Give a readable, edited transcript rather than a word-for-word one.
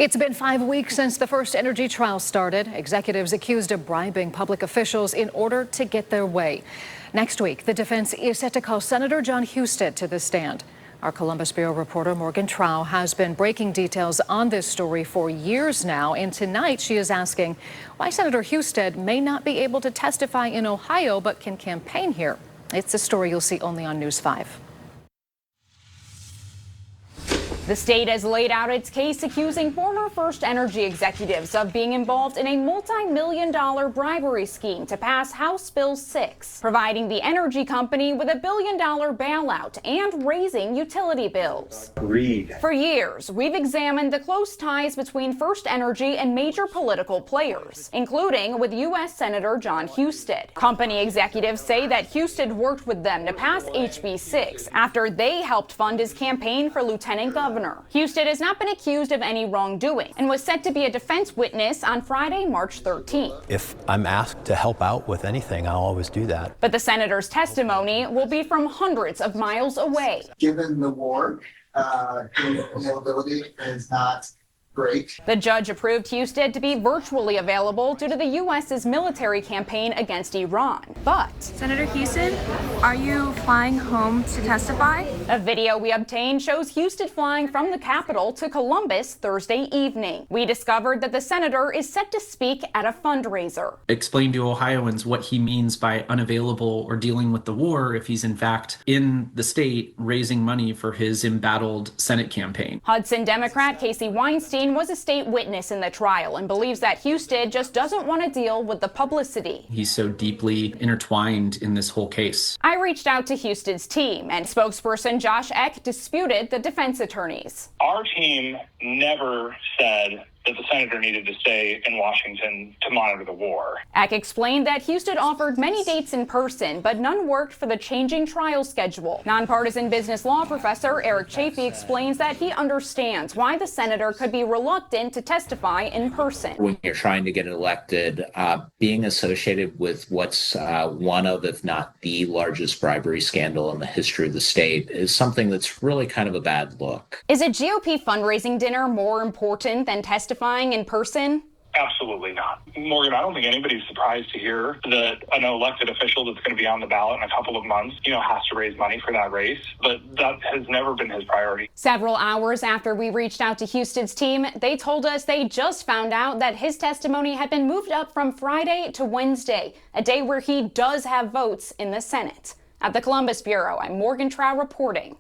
It's been 5 weeks since the first energy trial started. Executives accused of bribing public officials in order to get their way. Next week, the defense is set to call Senator Jon Husted to the stand. Our Columbus Bureau reporter Morgan Trow has been breaking details on this story for years now, and tonight she is asking why Senator Husted may not be able to testify in Ohio but can campaign here. It's a story you'll see only on News 5. The state has laid out its case accusing former First Energy executives of being involved in a multi-million-dollar bribery scheme to pass House Bill 6, providing the energy company with $1 billion bailout and raising utility bills. For years, we've examined the close ties between First Energy and major political players, including with U.S. Senator Jon Husted. Company executives say that Husted worked with them to pass HB 6 after they helped fund his campaign for lieutenant governor. Husted has not been accused of any wrongdoing and was set to be a defense witness on Friday, March 13th. If I'm asked to help out with anything, I'll always do that. But the senator's testimony will be from hundreds of miles away. Given the war, his availability is not great. The judge approved Husted to be virtually available due to the U.S.'s military campaign against Iran. But Senator Husted, are you flying home to testify? A video we obtained shows Husted flying from the Capitol to Columbus Thursday evening. We discovered that the senator is set to speak at a fundraiser. Explain to Ohioans what he means by unavailable or dealing with the war if he's in fact in the state raising money for his embattled Senate campaign. Hudson Democrat Casey Weinstein was a state witness in the trial and believes that Husted just doesn't want to deal with the publicity. He's so deeply intertwined in this whole case. I reached out to Husted's team, and spokesperson Josh Eck disputed the defense attorneys. Our team never said that the senator needed to stay in Washington to monitor the war. Eck explained that Husted offered many dates in person, but none worked for the changing trial schedule. Nonpartisan business law professor Eric Chafee explains that he understands why the senator could be reluctant to testify in person. When you're trying to get elected, being associated with what's one of, if not the largest bribery scandal in the history of the state is something that's really kind of a bad look. Is a GOP fundraising dinner more important than testifying in person? Absolutely not. Morgan, I don't think anybody's surprised to hear that an elected official that's going to be on the ballot in a couple of months, has to raise money for that race. But that has never been his priority. Several hours after we reached out to Husted's team, they told us they just found out that his testimony had been moved up from Friday to Wednesday, a day where he does have votes in the Senate. At the Columbus Bureau, I'm Morgan Trow reporting.